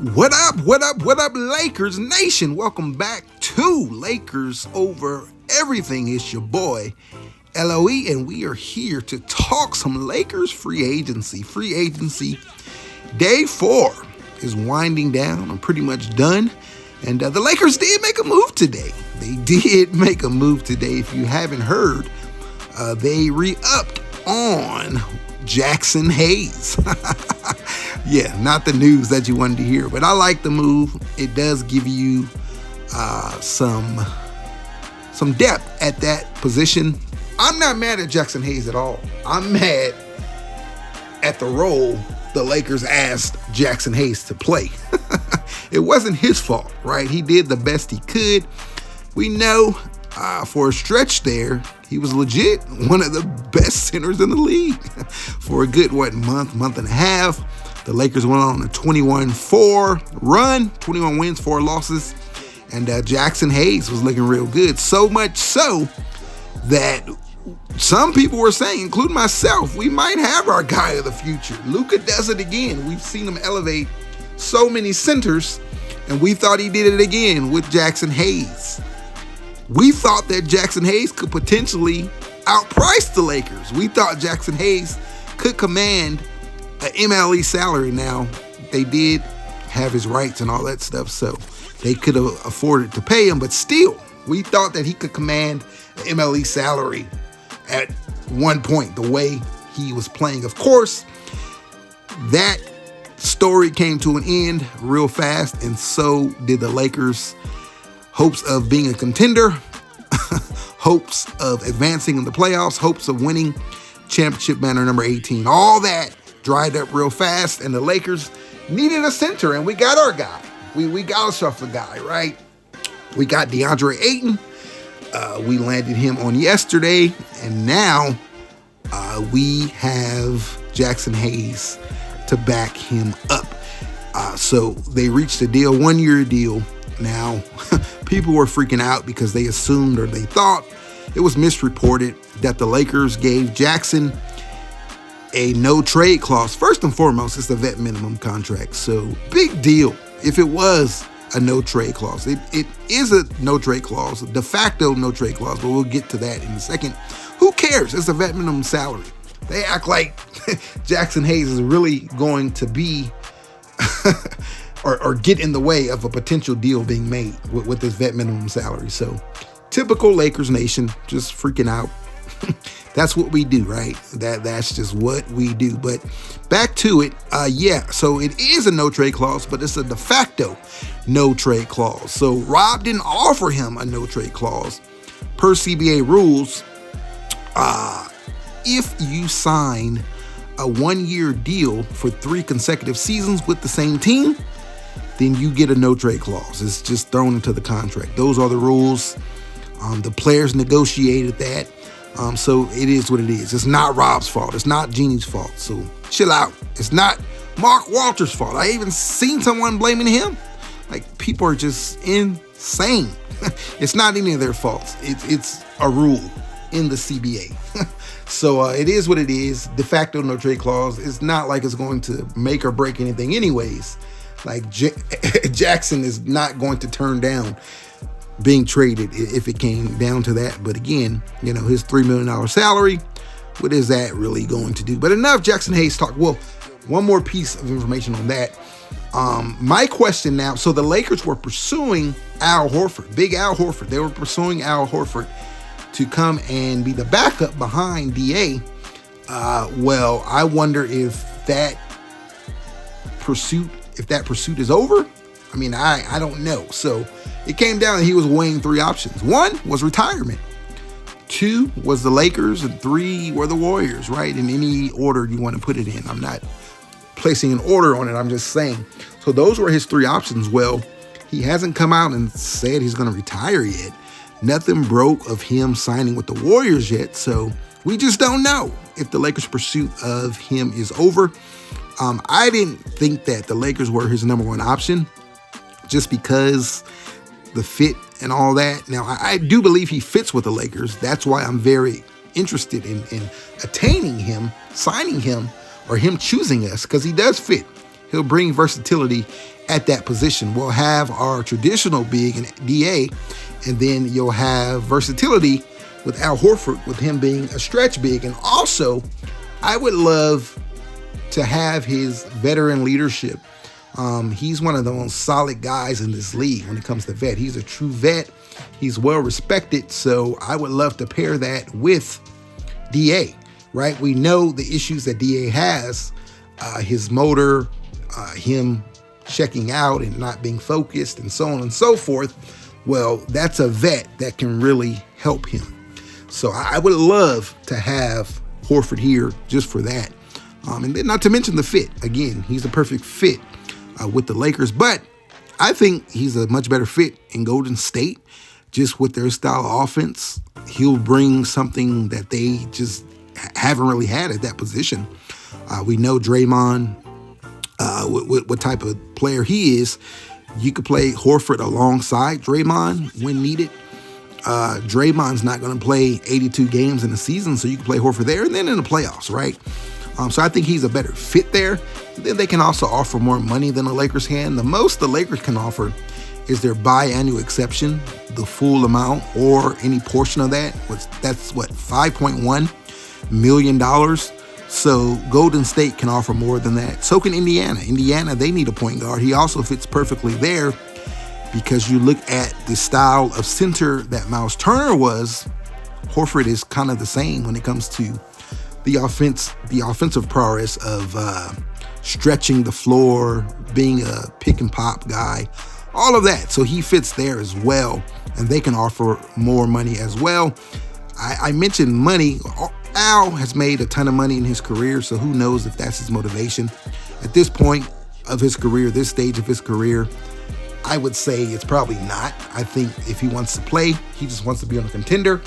What up, what up, what up, Lakers Nation? Welcome back to Lakers Over Everything. It's your boy, LOE, and we are here to talk some Lakers free agency. Free agency day 4 is winding down. I'm pretty much done. And the Lakers did make a move today. They did make a move today. If you haven't heard, they re-upped on Jackson Hayes. Yeah, not the news that you wanted to hear, but I like the move. It does give you some depth at that position. I'm not mad at Jackson Hayes at all. I'm mad at the role the Lakers asked Jackson Hayes to play. It wasn't his fault, right? He did the best he could. We know for a stretch there, he was legit one of the best centers in the league for a good, month and a half. The Lakers went on a 21-4 run, 21 wins, 4 losses, and Jackson Hayes was looking real good. So much so that some people were saying, including myself, we might have our guy of the future. Luka does it again. We've seen him elevate so many centers, and we thought he did it again with Jackson Hayes. We thought that Jackson Hayes could potentially outprice the Lakers. We thought Jackson Hayes could command an MLE salary. Now, they did have his rights and all that stuff, so they could have afforded to pay him, but still, we thought that he could command an MLE salary at one point, the way he was playing. Of course, that story came to an end real fast, and so did the Lakers' hopes of being a contender, hopes of advancing in the playoffs, hopes of winning championship banner number 18. All that dried up real fast, and the Lakers needed a center, and we got our guy. We got ourselves a guy, right? We got Deandre Ayton. We landed him on yesterday, and now we have Jackson Hayes to back him up. So they reached a deal, 1-year deal. Now, people were freaking out because they assumed, or they thought, it was misreported that the Lakers gave Jackson a no-trade clause. First and foremost, it's the vet minimum contract, so big deal if it was a no-trade clause. It is a no-trade clause, a de facto no-trade clause, but we'll get to that in a second. Who cares? It's a vet minimum salary. They act like Jackson Hayes is really going to be or get in the way of a potential deal being made with this vet minimum salary. So typical Lakers Nation, just freaking out. That's what we do, right? That's just what we do. But back to it. So it is a no-trade clause, but it's a de facto no-trade clause. So Rob didn't offer him a no-trade clause. Per CBA rules, if you sign a 1-year deal for 3 consecutive seasons with the same team, then you get a no-trade clause. It's just thrown into the contract. Those are the rules. The players negotiated that. So it is what it is. It's not Rob's fault. It's not Jeannie's fault. So chill out. It's not Mark Walter's fault. I even seen someone blaming him. Like, people are just insane. It's not any of their faults. It's a rule in the CBA. So it is what it is. De facto no trade clause. It's not like it's going to make or break anything anyways. Like, Jackson is not going to turn down being traded if it came down to that. But again, his $3 million salary, what is that really going to do? But enough Jackson Hayes talk. Well, one more piece of information on that. My question now, so the Lakers were pursuing Al Horford, big Al Horford. They were pursuing Al Horford to come and be the backup behind DA. Well, I wonder if that pursuit is over. I mean, I don't know. So it came down that he was weighing 3 options. 1 was retirement. 2 was the Lakers, and 3 were the Warriors, right? In any order you want to put it in. I'm not placing an order on it. I'm just saying. So those were his 3 options. Well, he hasn't come out and said he's going to retire yet. Nothing broke of him signing with the Warriors yet. So we just don't know if the Lakers' pursuit of him is over. I didn't think that the Lakers were his number 1 option just because the fit and all that. Now, I do believe he fits with the Lakers. That's why I'm very interested in attaining him, signing him, or him choosing us, because he does fit. he'll bring versatility at that position. We'll have our traditional big and DA, and then you'll have versatility with Al Horford, with him being a stretch big. And also, I would love to have his veteran leadership. He's one of the most solid guys in this league when it comes to vet. He's a true vet. He's well respected. So I would love to pair that with DA, right? We know the issues that DA has, his motor, him checking out and not being focused and so on and so forth. Well, that's a vet that can really help him. So I would love to have Horford here just for that. And then not to mention the fit. Again, he's a perfect fit with the Lakers, but I think he's a much better fit in Golden State, just with their style of offense. He'll bring something that they just haven't really had at that position. We know Draymond, what type of player he is. You could play Horford alongside Draymond when needed. Draymond's not going to play 82 games in a season, so you can play Horford there and then in the playoffs, right? So I think he's a better fit there. Then they can also offer more money than the Lakers can. The most the Lakers can offer is their biannual exception, the full amount or any portion of that. That's what, $5.1 million. So Golden State can offer more than that. So can Indiana. Indiana, they need a point guard. He also fits perfectly there because you look at the style of center that Miles Turner was. Horford is kind of the same when it comes to the offensive prowess of stretching the floor, being a pick and pop guy, all of that. So he fits there as well, and they can offer more money as well. I mentioned money. Al has made a ton of money in his career, so who knows if that's his motivation. At this point of his career, this stage of his career, I would say it's probably not. I think if he wants to play, he just wants to be on a contender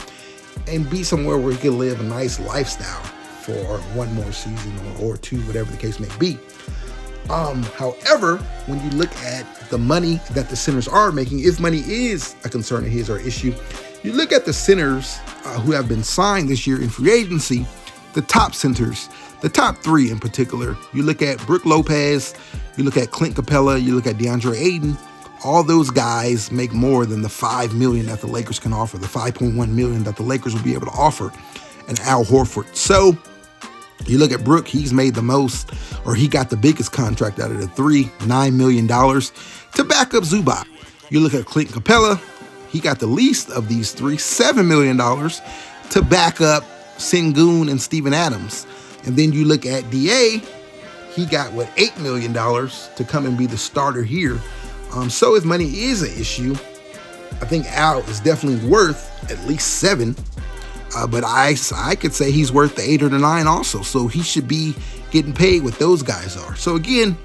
and be somewhere where he can live a nice lifestyle for one more season or two, whatever the case may be. However, when you look at the money that the centers are making, if money is a concern of his or issue, you look at the centers who have been signed this year in free agency, the top centers, the top three in particular. You look at Brook Lopez, you look at Clint Capella, you look at Deandre Ayton. All those guys make more than the $5 million that the Lakers can offer, the $5.1 million that the Lakers will be able to offer an Al Horford. So you look at Brook, he's made the most, or he got the biggest contract out of the three, $9 million to back up Zubac. You look at Clint Capella, he got the least of these three, $7 million to back up Sengun and Steven Adams. And then you look at DA, he got, $8 million to come and be the starter here. So if money is an issue, I think Al is definitely worth at least 7. But I could say he's worth the 8 or the 9 also. So he should be getting paid what those guys are. So again,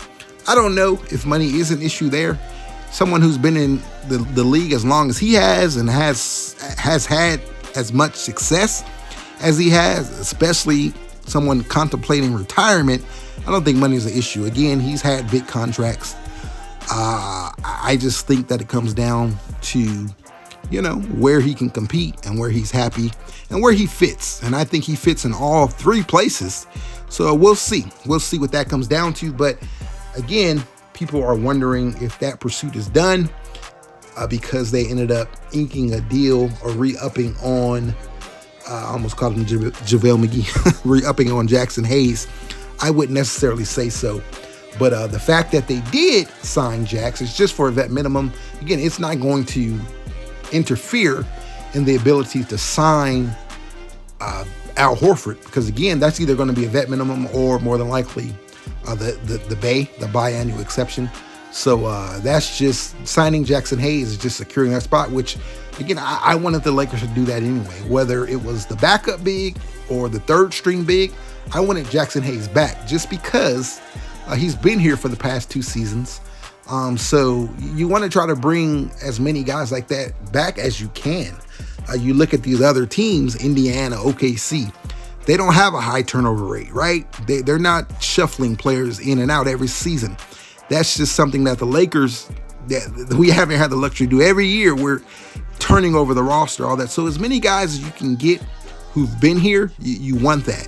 I don't know if money is an issue there. Someone who's been in the league as long as he has and has had as much success as he has, especially someone contemplating retirement, I don't think money is an issue. Again, he's had big contracts. I just think that it comes down to, where he can compete and where he's happy and where he fits. And I think he fits in all 3 places. So we'll see. We'll see what that comes down to. But again, people are wondering if that pursuit is done because they ended up inking a deal or re-upping on, I almost called him JaVale McGee, re-upping on Jackson Hayes. I wouldn't necessarily say so. But the fact that they did sign Jax is just for a vet minimum. Again, it's not going to interfere in the ability to sign Al Horford, because again, that's either going to be a vet minimum or more than likely the biannual exception. So that's just signing Jackson Hayes is just securing that spot, which again, I wanted the Lakers to do that anyway, whether it was the backup big or the third string big. I wanted Jackson Hayes back just because he's been here for the past 2 seasons. So you want to try to bring as many guys like that back as you can. You look at these other teams, Indiana, OKC, they don't have a high turnover rate, right? They're not shuffling players in and out every season. That's just something that the Lakers, that we haven't had the luxury to do. Every year we're turning over the roster, all that. So as many guys as you can get who've been here, you want that.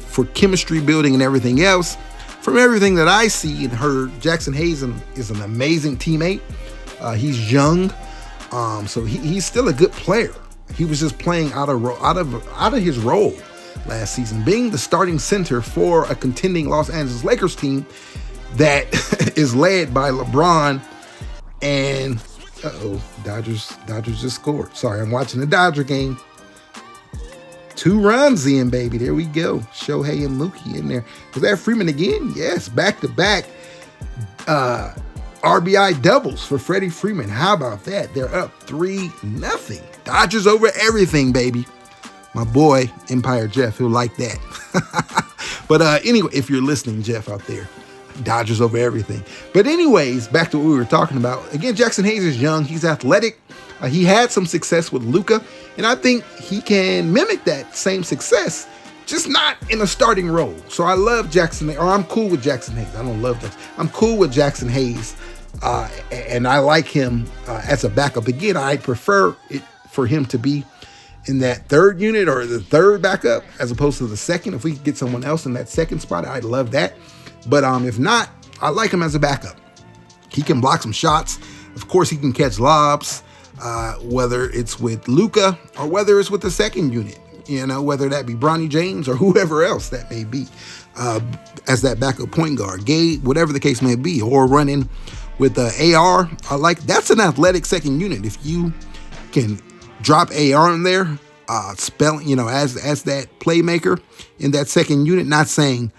For chemistry building and everything else, from everything that I see and heard, Jackson Hayes is an amazing teammate. He's young, so he's still a good player. He was just playing out of his role last season, being the starting center for a contending Los Angeles Lakers team that is led by LeBron and Dodgers just scored. Sorry, I'm watching the Dodger game. 2 runs in, baby. There we go. Shohei and Mookie in there. Was that Freeman again? Yes, back-to-back RBI doubles for Freddie Freeman. How about that? They're up 3-0. Dodgers over everything, baby. My boy, Empire Jeff, he'll like that. But anyway, if you're listening, Jeff, out there, Dodgers over everything. But anyways, back to what we were talking about. Again, Jackson Hayes is young. He's athletic. He had some success with Luka, and I think he can mimic that same success, just not in a starting role. So I love Jackson, or I'm cool with Jackson Hayes. I don't love Jackson. I'm cool with Jackson Hayes, and I like him as a backup. Again, I prefer it for him to be in that third unit or the third backup as opposed to the second. If we could get someone else in that second spot, I'd love that. But if not, I like him as a backup. He can block some shots. Of course, he can catch lobs, whether it's with Luka or whether it's with the second unit, whether that be Bronny James or whoever else that may be as that backup point guard, Gabe, whatever the case may be, or running with AR. That's an athletic second unit. If you can drop AR in there, as that playmaker in that second unit, not saying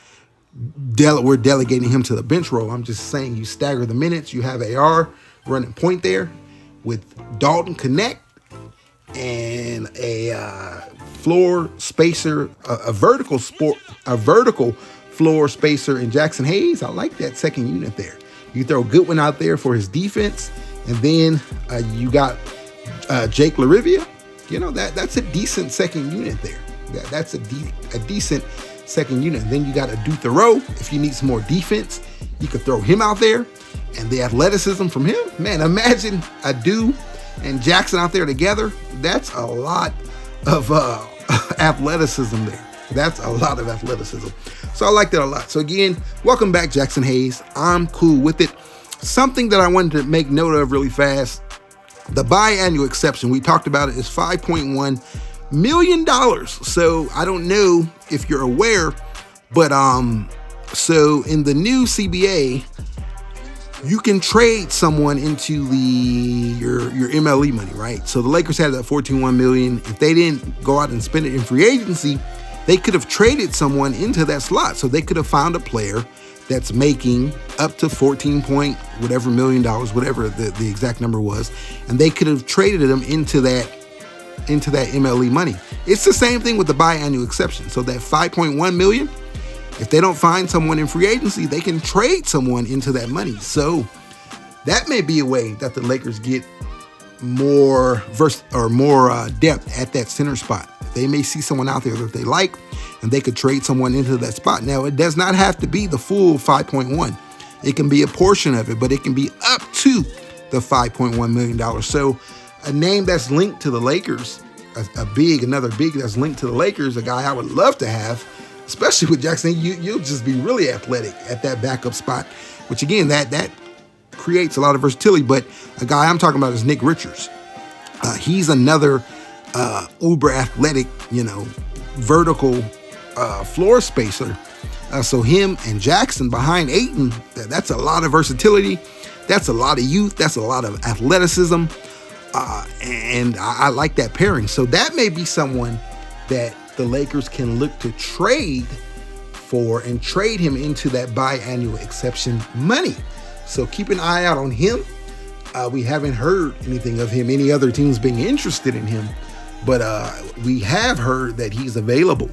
we're delegating him to the bench role. I'm just saying you stagger the minutes. You have AR running point there with Dalton Connect and a floor spacer, a vertical floor spacer in Jackson Hayes. I like that second unit there. You throw Goodwin out there for his defense, and then you got Jake LaRavia. That's a decent second unit there. That's a decent second unit. And then you got Adu Thoreau. If you need some more defense, you could throw him out there. And the athleticism from him, man, imagine Adu and Jackson out there together. That's a lot of athleticism there. That's a lot of athleticism. So I like that a lot. So again, welcome back, Jackson Hayes. I'm cool with it. Something that I wanted to make note of really fast, the biannual exception, we talked about it, is $5.1 million. So I don't know if you're aware, but so in the new CBA, you can trade someone into your MLE money, right? So the Lakers had that $14.1 million. If they didn't go out and spend it in free agency, they could have traded someone into that slot. So they could have found a player that's making up to $14 million, whatever the exact number was, and they could have traded them into that MLE money. It's the same thing with the biannual exception. So that $5.1 million, if they don't find someone in free agency, they can trade someone into that money. So that may be a way that the Lakers get more depth at that center spot. They may see someone out there that they like, and they could trade someone into that spot. Now, it does not have to be the full 5.1. It can be a portion of it, but it can be up to the $5.1 million. So a name that's linked to the Lakers, another big that's linked to the Lakers, a guy I would love to have, especially with Jackson. You'll just be really athletic at that backup spot, which again, that creates a lot of versatility. But a guy I'm talking about is Nick Richards. He's another uber athletic, vertical floor spacer. So him and Jackson behind Ayton, that's a lot of versatility. That's a lot of youth. That's a lot of athleticism. And I like that pairing. So that may be someone that the Lakers can look to trade for and trade him into that biannual exception money. So keep an eye out on him. We haven't heard anything of him, any other teams being interested in him, but we have heard that he's available,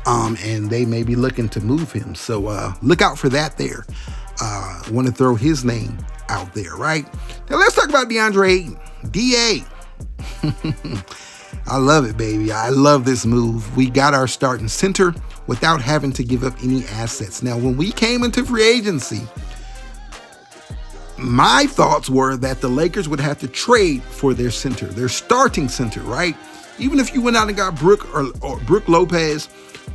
and they may be looking to move him. So look out for that there. Want to throw his name out there, right? Now let's talk about Deandre Ayton. DA. I love it, baby. I love this move. We got our starting center without having to give up any assets. Now, when we came into free agency, my thoughts were that the Lakers would have to trade for their center, their starting center, right? Even if you went out and got Brook Lopez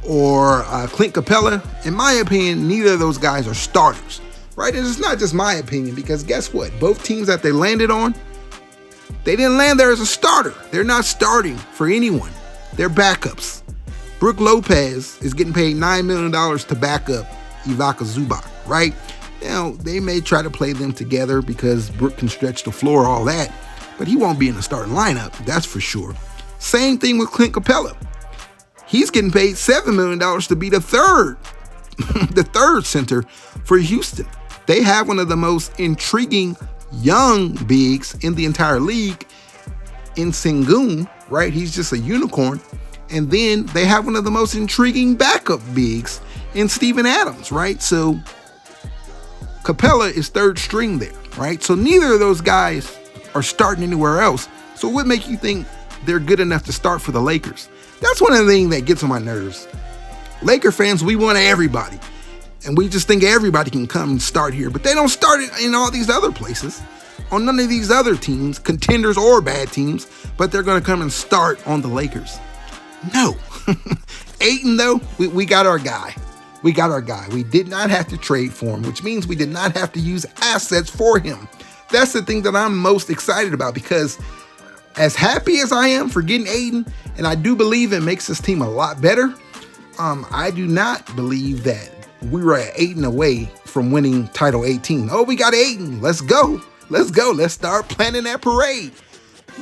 or Clint Capella, in my opinion, neither of those guys are starters, right? And it's not just my opinion, because guess what? Both teams that they landed on, they didn't land there as a starter. They're not starting for anyone. They're backups. Brook Lopez is getting paid $9 million to back up Ivica Zubac, right? Now, they may try to play them together because Brook can stretch the floor, all that, but he won't be in the starting lineup, that's for sure. Same thing with Clint Capella. He's getting paid $7 million to be the third center for Houston. They have one of the most intriguing young bigs in the entire league in Sengun, right? He's just a unicorn. And then they have one of the most intriguing backup bigs in Steven Adams, right? So Capella is third string there, right? So neither of those guys are starting anywhere else. So what makes you think they're good enough to start for the Lakers? That's one of the things that gets on my nerves. Laker fans, we want everybody. And we just think everybody can come and start here. But they don't start it in all these other places, on none of these other teams, contenders or bad teams, but they're going to come and start on the Lakers. No. Ayton, though, we got our guy. We got our guy. We did not have to trade for him, which means we did not have to use assets for him. That's the thing that I'm most excited about, because as happy as I am for getting Ayton, and I do believe it makes this team a lot better, I do not believe that we were at Ayton away from winning Title 18. Oh, we got Ayton. Let's go. Let's go. Let's start planning that parade.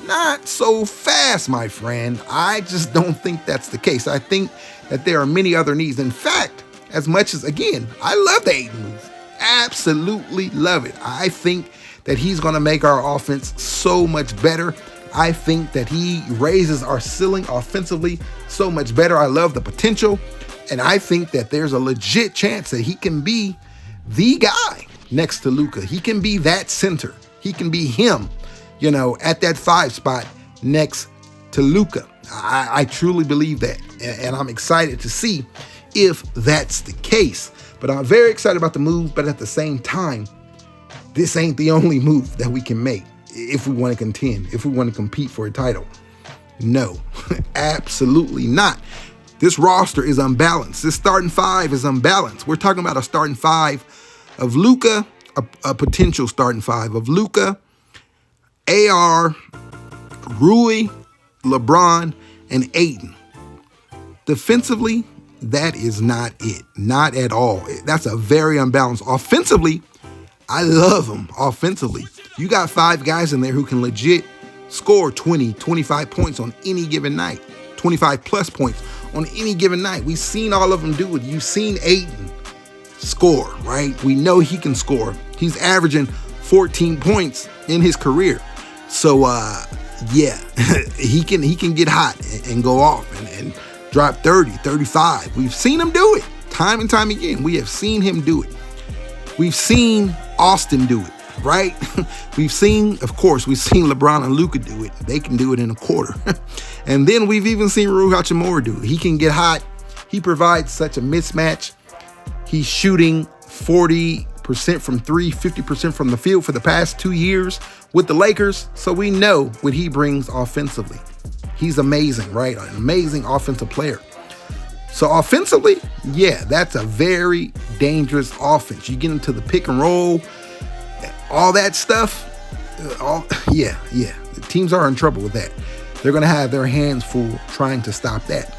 Not so fast, my friend. I just don't think that's the case. I think that there are many other needs. In fact, as much as, again, I love the Ayton move. Absolutely love it. I think that he's going to make our offense so much better. I think that he raises our ceiling offensively so much better. I love the potential. And I think that there's a legit chance that he can be the guy next to Luka. He can be that center. He can be him, at that 5 spot next to Luka. I truly believe that. And I'm excited to see if that's the case. But I'm very excited about the move. But at the same time, this ain't the only move that we can make if we want to contend, if we want to compete for a title. No, absolutely not. This roster is unbalanced. This starting 5 is unbalanced. We're talking about a starting 5 of Luka, a potential starting 5 of Luka, AR, Rui, LeBron, and Ayton. Defensively, that is not it. Not at all. That's a very unbalanced. Offensively, I love them. Offensively, you got 5 guys in there who can legit score 20, 25 points on any given night. 25 plus points on any given night. We've seen all of them do it. You've seen Ayton score, right? We know he can score. He's averaging 14 points in his career. So, yeah, he can get hot and go off and drop 30, 35. We've seen him do it time and time again. We have seen him do it. We've seen Austin do it, right? We've seen LeBron and Luka do it. They can do it in a quarter. And then we've even seen Rui Hachimura do it. He can get hot. He provides such a mismatch. He's shooting 40% from 3, 50% from the field for the past 2 years with the Lakers. So we know what he brings offensively. He's amazing, right? An amazing offensive player. So offensively, yeah, that's a very dangerous offense. You get into the pick and roll, all that stuff. Yeah. The teams are in trouble with that. They're going to have their hands full trying to stop that.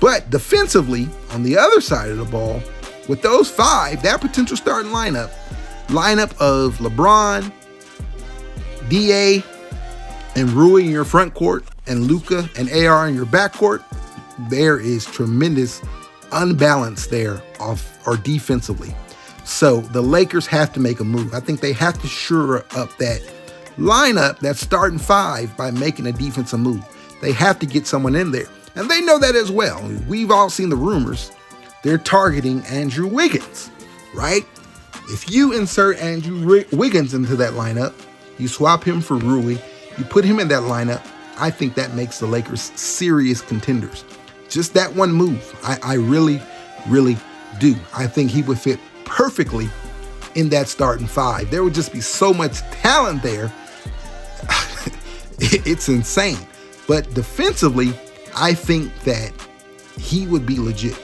But defensively, on the other side of the ball, with those 5, that potential starting lineup of LeBron, DA, and Rui in your front court, and Luka and AR in your back court, there is tremendous unbalance there defensively. So the Lakers have to make a move. I think they have to shore up that lineup, that starting 5, by making a defensive move. They have to get someone in there. And they know that as well. We've all seen the rumors. They're targeting Andrew Wiggins, right? If you insert Andrew Wiggins into that lineup, you swap him for Rui, you put him in that lineup, I think that makes the Lakers serious contenders. Just that one move. I really, really do. I think he would fit perfectly in that starting 5. There would just be so much talent there. It's insane. But defensively, I think that he would be legit.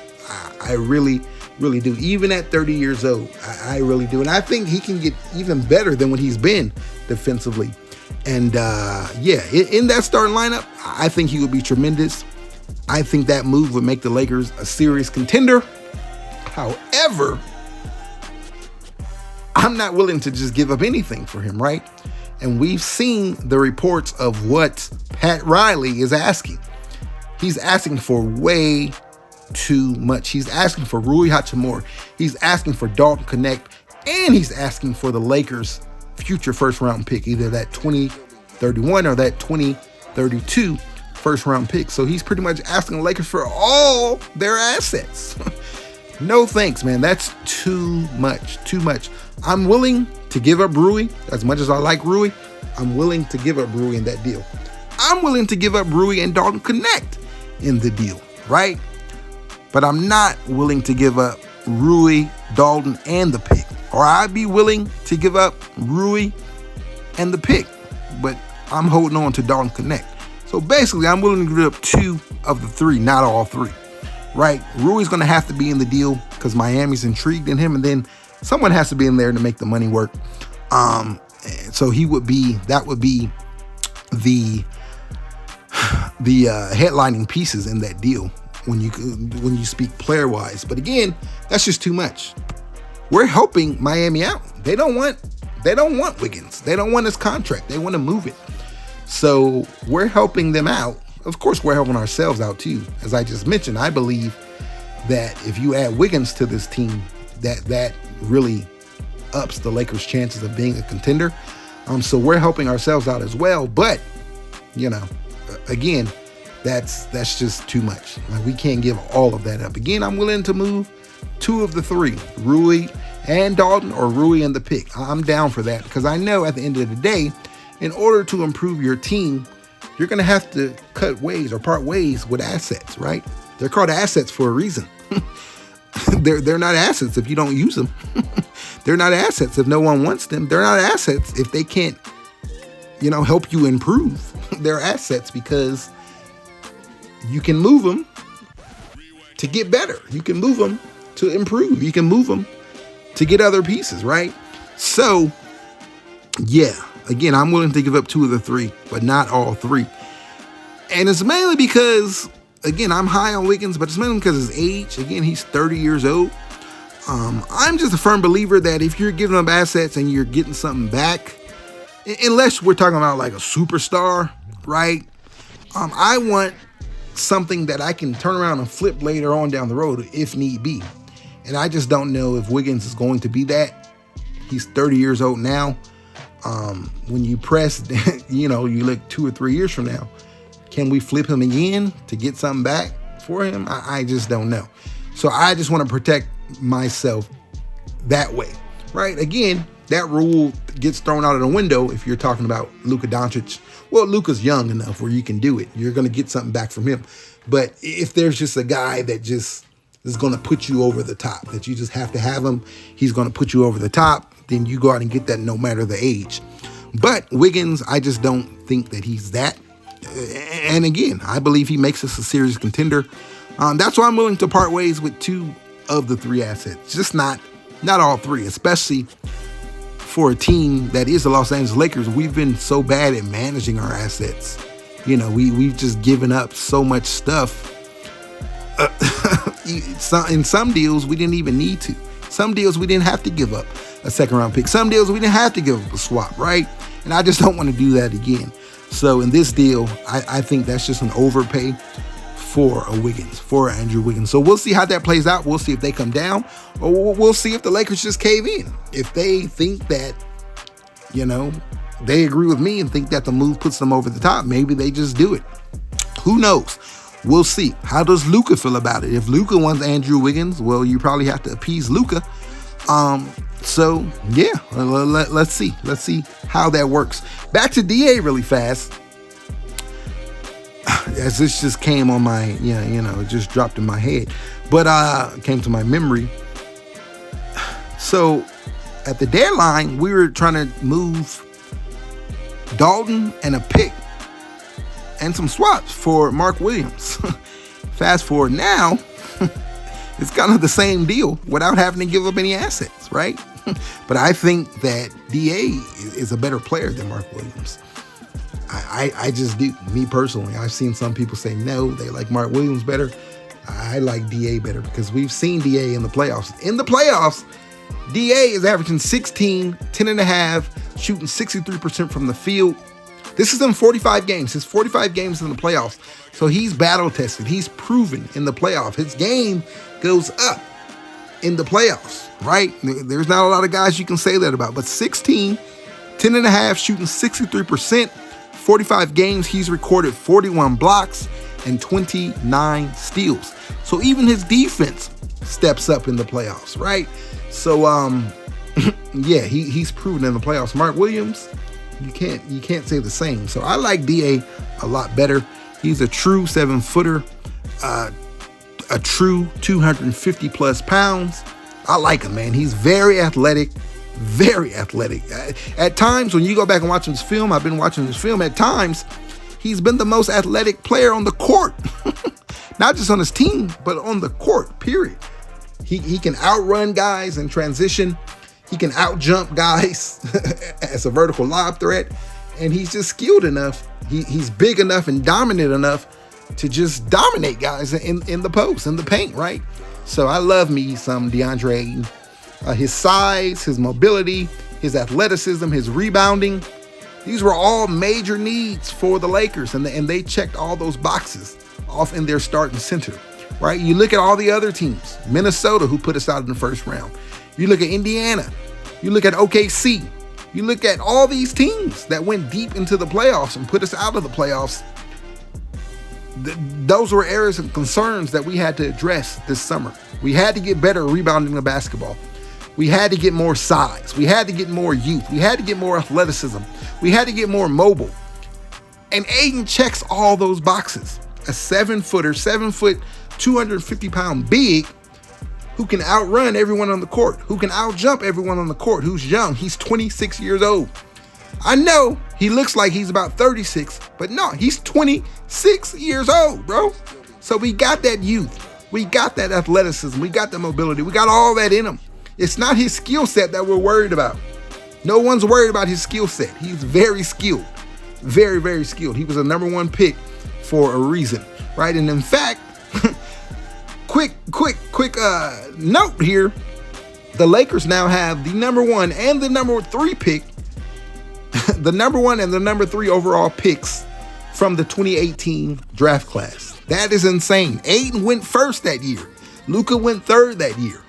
I really, really do. Even at 30 years old, I really do. And I think he can get even better than what he's been defensively. And in that starting lineup, I think he would be tremendous. I think that move would make the Lakers a serious contender. However, I'm not willing to just give up anything for him, right? And we've seen the reports of what Pat Riley is asking. He's asking for way too much. He's asking for Rui Hachimura. He's asking for Dalton Connect. And he's asking for the Lakers' future first-round pick, either that 2031 or that 2032 first-round pick. So he's pretty much asking the Lakers for all their assets. No thanks, man. That's too much. Too much. I'm willing to give up Rui. As much as I like Rui, I'm willing to give up Rui in that deal. I'm willing to give up Rui and Dalton Connect in the deal, right? But I'm not willing to give up Rui, Dalton, and the pick. Or I'd be willing to give up Rui and the pick, but I'm holding on to Dalton Connect. So basically, I'm willing to give up 2 of the 3, not all 3, right? Rui's going to have to be in the deal because Miami's intrigued in him, and then someone has to be in there to make the money work. So that would be the headlining pieces in that deal when you speak player wise. But again, that's just too much. We're helping Miami out. They don't want Wiggins. They don't want his contract. They want to move it. So we're helping them out. Of course, we're helping ourselves out too. As I just mentioned, I believe that if you add Wiggins to this team, that really ups the Lakers' chances of being a contender. So we're helping ourselves out as well. But, again, that's just too much. Like, we can't give all of that up. Again, I'm willing to move 2 of the 3, Rui and Dalton, or Rui and the pick. I'm down for that because I know at the end of the day, in order to improve your team, you're going to have to cut ways or part ways with assets, right? They're called assets for a reason. They're not assets if you don't use them. They're not assets if no one wants them. They're not assets if they can't, help you improve. They're assets because you can move them to get better. You can move them to improve. You can move them to get other pieces, right? So, yeah. Again, I'm willing to give up 2 of the 3, but not all 3. And it's mainly because, again, I'm high on Wiggins, but it's mainly because of his age. Again, he's 30 years old. I'm just a firm believer that if you're giving up assets and you're getting something back, unless we're talking about like a superstar, right? I want something that I can turn around and flip later on down the road if need be. And I just don't know if Wiggins is going to be that. He's 30 years old now. When you press, you look 2 or 3 years from now, can we flip him again to get something back for him? I just don't know. So I just want to protect myself that way, right? Again, that rule gets thrown out of the window if you're talking about Luka Doncic. Well, Luka's young enough where you can do it. You're going to get something back from him. But if there's just a guy that just is going to put you over the top, that you just have to have him, he's going to put you over the top, then you go out and get that no matter the age. But Wiggins, I just don't think that he's that. And again, I believe he makes us a serious contender. That's why I'm willing to part ways with 2 of the 3 assets. Just not all 3, especially for a team that is the Los Angeles Lakers. We've been so bad at managing our assets. We've just given up so much stuff. In some deals, we didn't even need to. Some deals, we didn't have to give up a second-round pick. Some deals, we didn't have to give up a swap, right? And I just don't want to do that again. So in this deal, I think that's just an overpay for a Wiggins, for Andrew Wiggins. So we'll see how that plays out. We'll see if they come down, or we'll see if the Lakers just cave in. If they think that, they agree with me and think that the move puts them over the top, maybe they just do it. Who knows? We'll see. How does Luka feel about it? If Luka wants Andrew Wiggins, well, you probably have to appease Luka. So yeah, let's see. Let's see how that works. Back to DA really fast. As this just came on my, it just dropped in my head, but it came to my memory. So at the deadline, we were trying to move Dalton and a pick and some swaps for Mark Williams. Fast forward now, it's kind of the same deal without having to give up any assets, right? But I think that DA is a better player than Mark Williams. I just do. Me personally, I've seen some people say no, they like Mark Williams better. I like DA better because we've seen DA in the playoffs. In the playoffs, DA is averaging 16, 10.5, shooting 63% from the field. This is in 45 games. His 45 games in the playoffs. So he's battle tested. He's proven in the playoff. His game goes up in the playoffs, right? There's not a lot of guys you can say that about. But 16, 10.5, shooting 63%. 45 games, he's recorded 41 blocks and 29 steals. So even his defense steps up in the playoffs, right? So yeah, he's proven in the playoffs. Mark Williams, you can't say the same. So I like DA a lot better. He's a true 7-footer, a true 250 plus pounds. I like him, man. He's very athletic. Very athletic. At times, when you go back and watch his film, I've been watching his film, at times, he's been the most athletic player on the court. Not just on his team, but on the court, period. He can outrun guys in transition. He can outjump guys as a vertical lob threat. And he's just skilled enough. He's big enough and dominant enough to just dominate guys in the post, in the paint, right? So I love me some Deandre Ayton. His size, his mobility, his athleticism, his rebounding. These were all major needs for the Lakers, and they checked all those boxes off in their starting center, right? You look at all the other teams, Minnesota, who put us out in the first round. You look at Indiana. You look at OKC. You look at all these teams that went deep into the playoffs and put us out of the playoffs. Those were areas of concerns that we had to address this summer. We had to get better at rebounding the basketball. We had to get more size. We had to get more youth. We had to get more athleticism. We had to get more mobile. And Ayton checks all those boxes. A 7-footer, 7 foot, 250 pound big who can outrun everyone on the court, who can outjump everyone on the court, who's young. He's 26 years old. I know he looks like he's about 36, but no, he's 26 years old, bro. So we got that youth. We got that athleticism. We got the mobility. We got all that in him. It's not his skill set that we're worried about. No one's worried about his skill set. He's very skilled. Very, very skilled. He was a number 1 pick for a reason, right? And in fact, quick note here. The Lakers now have the number 1 and the number 3 pick, the number 1 and the number 3 overall picks from the 2018 draft class. That is insane. Ayton went first that year. Luka went third that year.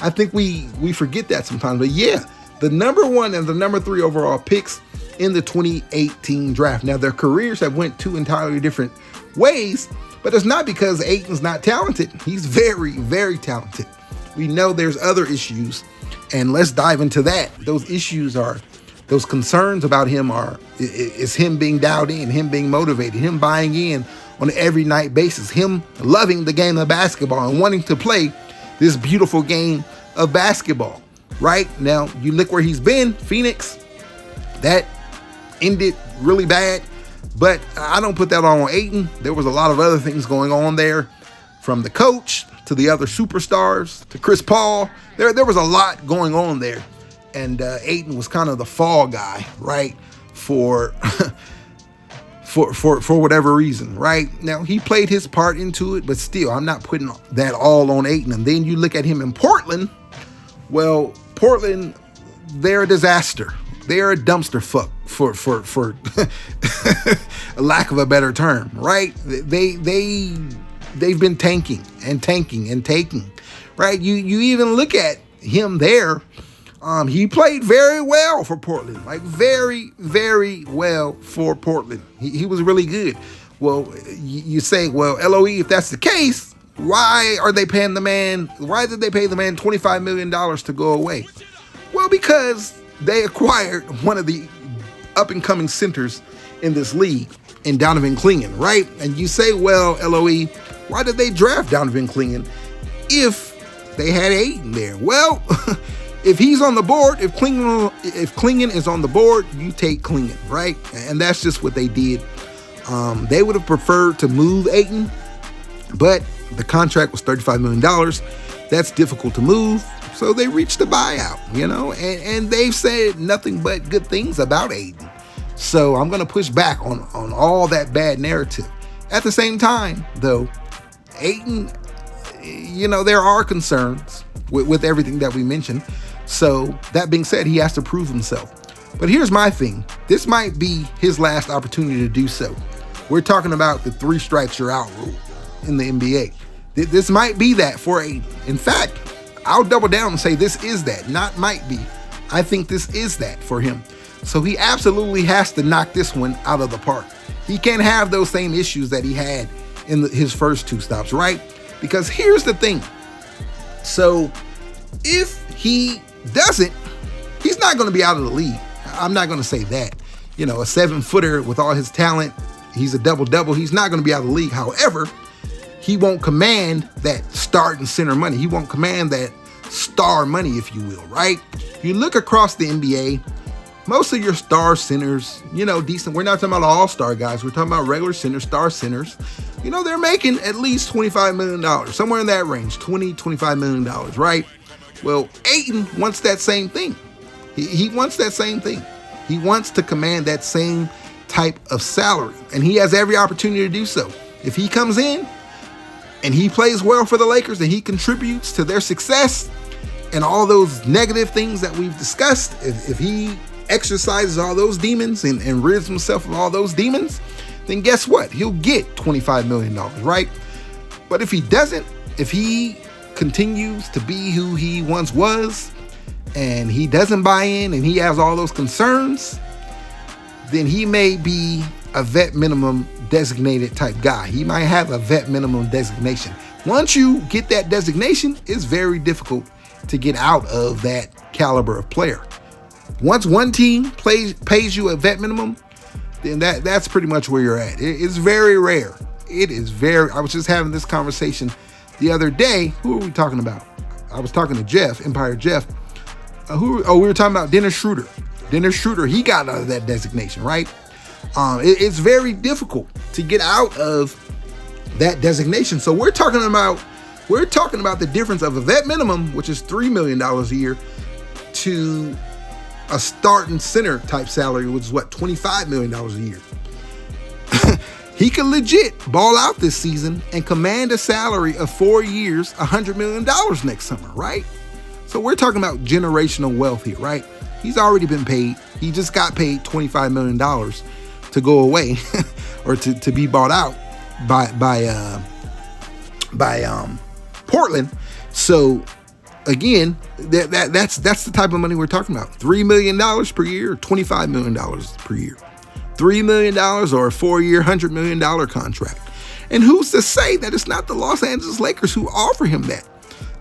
I think we forget that sometimes. But yeah, the number 1 and the number 3 overall picks in the 2018 draft. Now, their careers have went 2 entirely different ways, but it's not because Ayton's not talented. He's very, very talented. We know there's other issues, and let's dive into that. Those issues are, those concerns about him is him being dialed in, him being motivated, him buying in on an every night basis, him loving the game of basketball and wanting to play this beautiful game of basketball. Right now, you look where he's been, Phoenix. That ended really bad, but I don't put that on Ayton. There was a lot of other things going on there, from the coach to the other superstars to Chris Paul. There was a lot going on there, and Ayton was kind of the fall guy, right? For whatever reason, right? Now, he played his part into it, but still, I'm not putting that all on Ayton. And then you look at him in Portland. Well, Portland, they're a disaster. They're a dumpster fuck, for lack of a better term, right? They've been tanking, right? You even look at him there. He played very well for Portland, like very, very well for Portland. He was really good. Well, you say, well, LOE, if that's the case, why are they paying the man? Why did they pay the man $25 million to go away? Well, because they acquired one of the up-and-coming centers in this league in Donovan Clingan, right? And you say, well, LOE, why did they draft Donovan Clingan if they had Ayton there? Well, if he's on the board, if Clingan is on the board, you take Clingan, right? And that's just what they did. They would have preferred to move Ayton But the contract was $35 million. That's difficult to move. So they reached a buyout, and they've said nothing but good things about Ayton. So I'm going to push back on all that bad narrative. At the same time, though, Ayton, there are concerns with everything that we mentioned. So that being said, he has to prove himself. But here's my thing. This might be his last opportunity to do so. We're talking about the 3 strikes you're out rule in the NBA. This might be that for Ayton. In fact, I'll double down and say this is that, not might be. I think this is that for him. So he absolutely has to knock this one out of the park. He can't have those same issues that he had in his first 2 stops, right? Because here's the thing. So if he doesn't, he's not going to be out of the league. I'm not going to say that. A 7-footer with all his talent, he's a double-double. He's not going to be out of the league. However, he won't command that start and center money. He won't command that star money, if you will, right? You look across the NBA, most of your star centers, decent. We're not talking about all-star guys. We're talking about regular centers, star centers. They're making at least $25 million, somewhere in that range, $25 million, right? Well, Ayton wants that same thing. He wants that same thing. He wants to command that same type of salary, and he has every opportunity to do so. If he comes in and he plays well for the Lakers and he contributes to their success and all those negative things that we've discussed, if he exercises all those demons and rids himself of all those demons, then guess what? He'll get $25 million, right? But if he doesn't, if he continues to be who he once was and he doesn't buy in and he has all those concerns, then he may be a vet minimum designated type guy. He might have a vet minimum designation. Once you get that designation, it's very difficult to get out of that caliber of player. Once one team pays you a vet minimum, then that's pretty much where you're at. It's very rare. I was just having this conversation the other day. Who are we talking about? I was talking to Jeff, Empire Jeff. We were talking about Dennis Schroeder. Dennis Schroeder, he got out of that designation, right? It's very difficult to get out of that designation. So we're talking about the difference of a vet minimum, which is $3 million a year, to a starting center type salary, which is $25 million a year. He could legit ball out this season and command a salary of 4 years, $100 million next summer, right? So we're talking about generational wealth here, right? He's already been paid. He just got paid $25 million to go away or to be bought out by Portland. So again, that's the type of money we're talking about. $3 million per year, $25 million per year. $3 million or a 4-year, $100 million contract. And who's to say that it's not the Los Angeles Lakers who offer him that?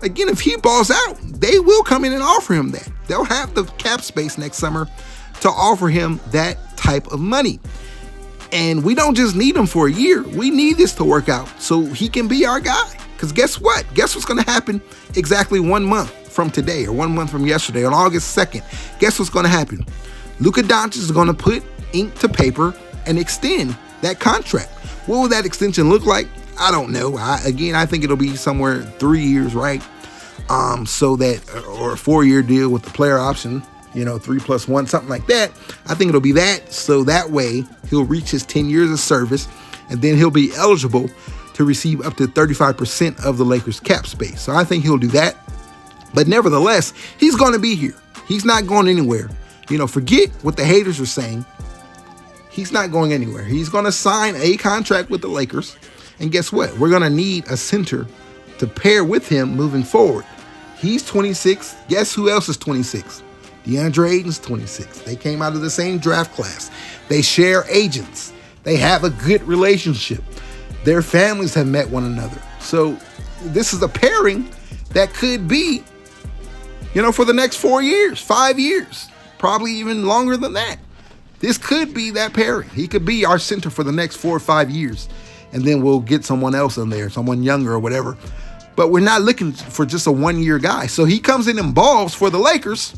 Again, if he balls out, they will come in and offer him that. They'll have the cap space next summer to offer him that type of money. And we don't just need him for a year. We need this to work out so he can be our guy. Because guess what? Guess what's going to happen exactly 1 month from today or 1 month from yesterday on August 2nd? Guess what's going to happen? Luka Doncic is going to put ink to paper and extend that contract. What will that extension look like? I don't know. I think it'll be somewhere 3 years, right? So that, or a 4-year deal with the player option, 3+1, something like that. I think it'll be that. So that way he'll reach his 10 years of service and then he'll be eligible to receive up to 35% of the Lakers cap space. So I think he'll do that. But nevertheless, he's going to be here. He's not going anywhere. Forget what the haters are saying. He's not going anywhere. He's going to sign a contract with the Lakers. And guess what? We're going to need a center to pair with him moving forward. He's 26. Guess who else is 26? Deandre Ayton's 26. They came out of the same draft class. They share agents. They have a good relationship. Their families have met one another. So this is a pairing that could be, for the next 4 years, 5 years, probably even longer than that. This could be that pairing. He could be our center for the next 4 or 5 years. And then we'll get someone else in there, someone younger or whatever. But we're not looking for just a 1-year guy. So he comes in and balls for the Lakers.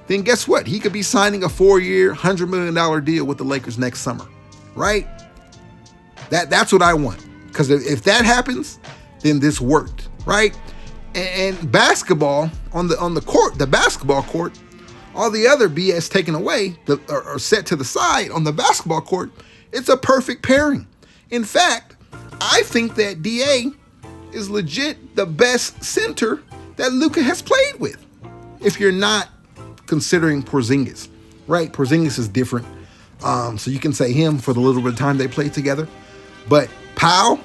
Then guess what? He could be signing a 4-year, $100 million deal with the Lakers next summer, right? That's what I want. Because if that happens, then this worked, right? And basketball on the court, the basketball court, all the other BS taken away or set to the side on the basketball court, it's a perfect pairing. In fact, I think that DA is legit the best center that Luka has played with. If you're not considering Porzingis, right? Porzingis is different. So you can say him for the little bit of time they played together. But Powell,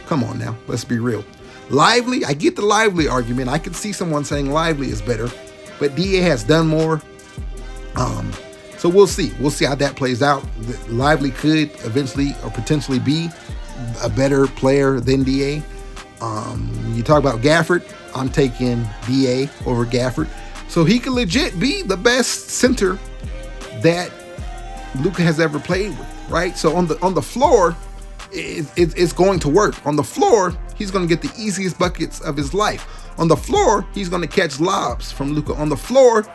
come on now, let's be real. Lively, I get the Lively argument. I could see someone saying Lively is better, but DA has done more. So we'll see. We'll see how that plays out. Lively could eventually or potentially be a better player than DA. You talk about Gafford, I'm taking DA over Gafford. So he could legit be the best center that Luka has ever played with, right? So on the floor, it's going to work. On the floor, he's going to get the easiest buckets of his life. On the floor, he's going to catch lobs from Luka. On the floor,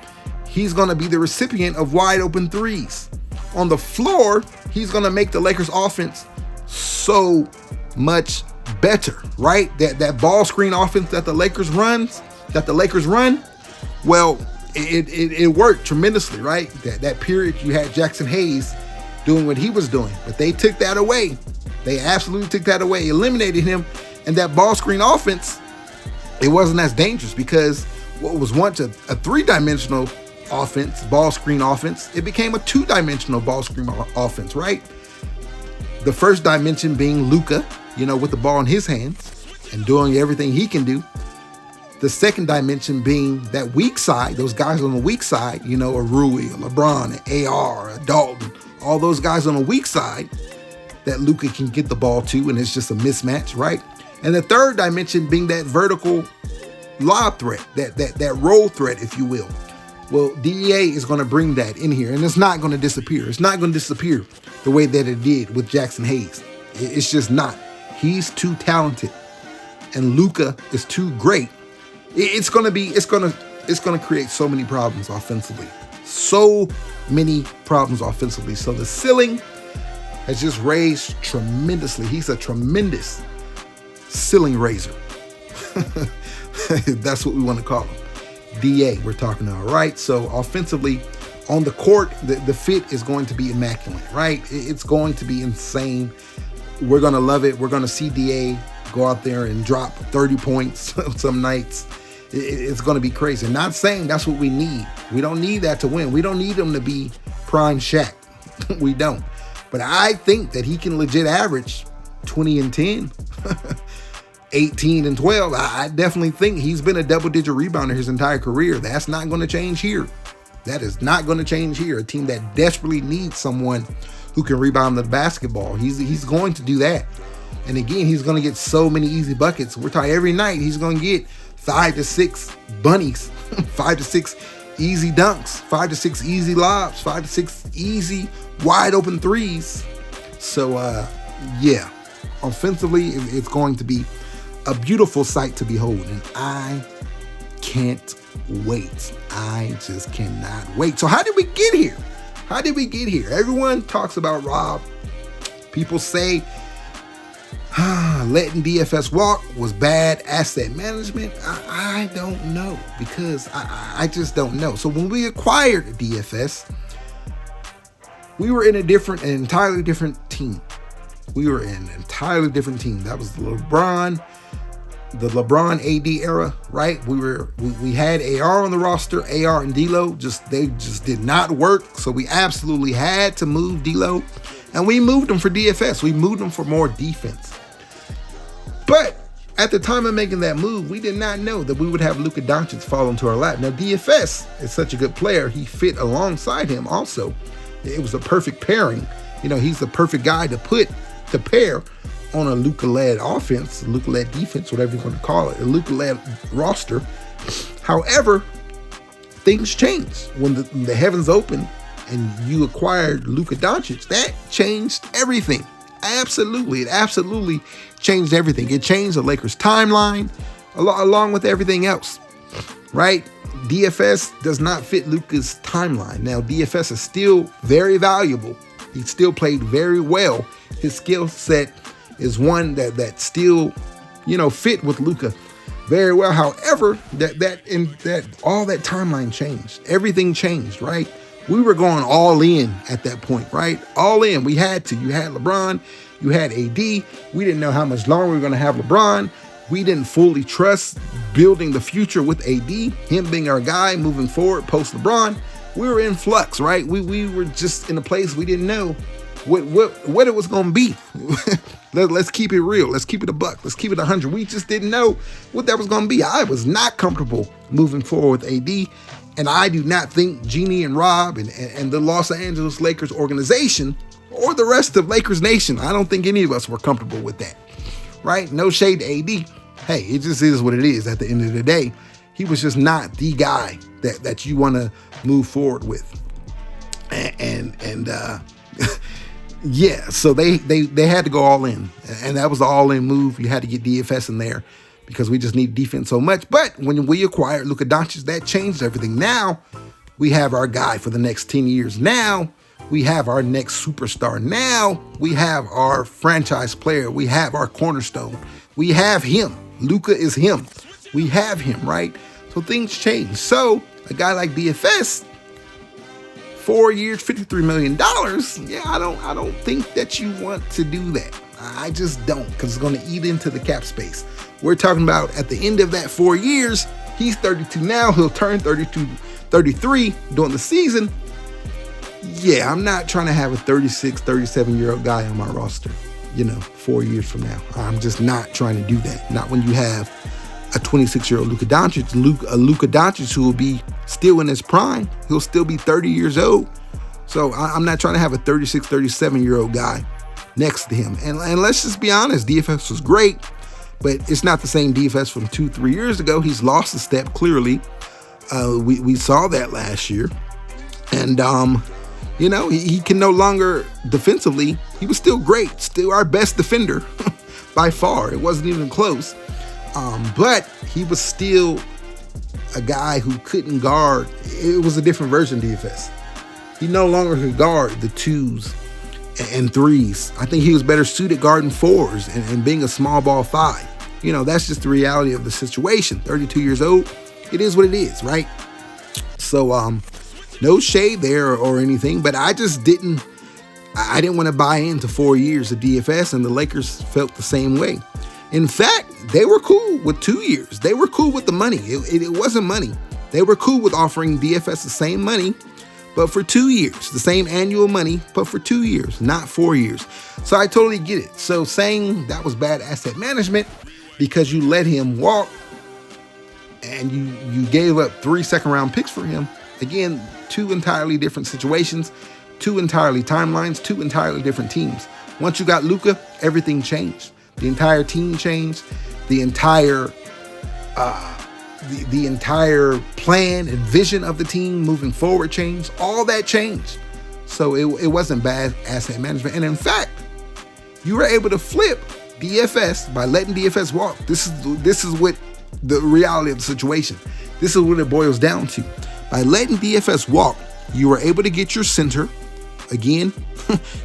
he's going to be the recipient of wide open threes. On the floor, he's going to make the Lakers offense so much better, right? That ball screen offense that the Lakers run, well, it worked tremendously, right? That period you had Jackson Hayes doing what he was doing, but they took that away. They absolutely took that away, eliminated him, and that ball screen offense, it wasn't as dangerous because what was once a three-dimensional offense, ball screen offense, it became a two-dimensional ball screen offense, right? The first dimension being Luka, with the ball in his hands and doing everything he can do. The second dimension being that weak side, those guys on the weak side, a Rui, a LeBron, an AR, a Dalton, all those guys on the weak side that Luka can get the ball to, and it's just a mismatch, right? And the third dimension being that vertical lob threat, that roll threat, if you will. Well, DEA is going to bring that in here, and it's not going to disappear. It's not going to disappear the way that it did with Jackson Hayes. It's just not. He's too talented, and Luka is too great. It's going to create so many problems offensively. So many problems offensively. So the ceiling has just raised tremendously. He's a tremendous ceiling raiser. That's what we want to call him. DA, we're talking about, right? So offensively, on the court, the fit is going to be immaculate, right? It's going to be insane. We're going to love it. We're going to see DA go out there and drop 30 points some nights. It's going to be crazy. Not saying that's what we need. We don't need that to win. We don't need him to be prime Shaq. We don't. But I think that he can legit average 20 and 10, 18 and 12. I definitely think he's been a double-digit rebounder his entire career. That's not going to change here. That is not going to change here. A team that desperately needs someone who can rebound the basketball. He's going to do that. And again, he's going to get so many easy buckets. We're talking every night he's going to get 5 to 6 bunnies, 5 to 6 easy dunks, 5 to 6 easy lobs, 5 to 6 easy wide open threes. So, yeah, offensively, it's going to be a beautiful sight to behold. And I can't wait. I just cannot wait. So how did we get here? How did we get here? Everyone talks about Rob. People say letting DFS walk was bad asset management. I don't know, because I just don't know. So when we acquired DFS, we were in an entirely different team. We were in an entirely different team. That was the LeBron AD era, right? We had AR on the roster. AR and D'Lo they just did not work. So we absolutely had to move D'Lo, and we moved them for DFS. We moved them for more defense. But at the time of making that move, we did not know that we would have Luka Doncic fall into our lap. Now, DFS is such a good player. He fit alongside him also. It was a perfect pairing. He's the perfect guy to pair on a Luka-led offense, Luka-led defense, whatever you want to call it, a Luka-led roster. However, things changed when the heavens opened and you acquired Luka Doncic. That changed everything. Absolutely. It absolutely changed everything. It changed the Lakers' timeline along with everything else, right? DFS does not fit Luka's timeline. Now, DFS is still very valuable. He still played very well. His skill set is one that still, fit with Luka very well. However, that all that timeline changed. Everything changed, right? We were going all in at that point, right? All in. We had to. You had LeBron. You had AD. We didn't know how much longer we were going to have LeBron. We didn't fully trust building the future with AD, him being our guy moving forward post LeBron. We were in flux, right? We were just in a place we didn't know what it was going to be. Let's keep it real. Let's keep it a buck. Let's keep it 100. We just didn't know what that was going to be. I was not comfortable moving forward with AD, and I do not think Jeannie and Rob and the Los Angeles Lakers organization or the rest of Lakers Nation, I don't think any of us were comfortable with that, right? No shade to AD. Hey, it just is what it is at the end of the day. He was just not the guy that you want to move forward with. Yeah, so they had to go all in. And that was the all-in move. You had to get DFS in there because we just need defense so much. But when we acquired Luka Doncic, that changed everything. Now we have our guy for the next 10 years. Now we have our next superstar. Now we have our franchise player. We have our cornerstone. We have him. Luka is him. We have him, right? So things change. So a guy like DFS, 4 years, $53 million. Yeah, I don't think that you want to do that. I just don't, because it's going to eat into the cap space. We're talking about at the end of that 4 years, he's 32 now. He'll turn 33 during the season. Yeah, I'm not trying to have a 36, 37-year-old guy on my roster, 4 years from now. I'm just not trying to do that. Not when you have a 26-year-old Luka Doncic, Luka Doncic who will be still in his prime. He'll still be 30 years old. So I'm not trying to have a 36, 37-year-old guy next to him. And let's just be honest, DFS was great, but it's not the same DFS from 2-3 years ago. He's lost a step, clearly. We saw that last year. And, he can no longer defensively. He was still great, still our best defender by far. It wasn't even close. But he was still a guy who couldn't guard. It was a different version of DFS. He no longer could guard the 2s and 3s. I think he was better suited guarding 4s and being a small ball 5. That's just the reality of the situation. 32 years old. It is what it is, right? So, no shade there or anything, but I just didn't want to buy into 4 years of DFS, and the Lakers felt the same way. In fact, they were cool with 2 years. They were cool with the money. It wasn't money. They were cool with offering DFS the same money, but for 2 years. The same annual money, but for 2 years, not 4 years. So I totally get it. So saying that was bad asset management because you let him walk and you gave up 3 second-round picks for him, again, 2 entirely different situations, 2 entirely timelines, 2 entirely different teams. Once you got Luka, everything changed. The entire team changed. The entire plan and vision of the team moving forward changed. All that changed. So it wasn't bad asset management. And in fact, you were able to flip DFS by letting DFS walk. This is what the reality of the situation. This is what it boils down to. By letting DFS walk, you were able to get your center. Again,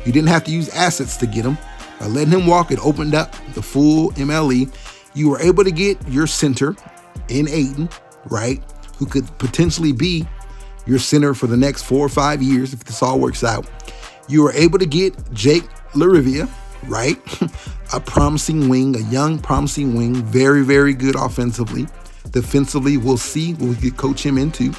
you didn't have to use assets to get him. By letting him walk, it opened up the full MLE. You were able to get your center in Ayton, right? Who could potentially be your center for the next 4 or 5 years if this all works out. You were able to get Jake LaRavia, right? A promising wing, a young promising wing, very, very good offensively. Defensively, we'll see what we could coach him into.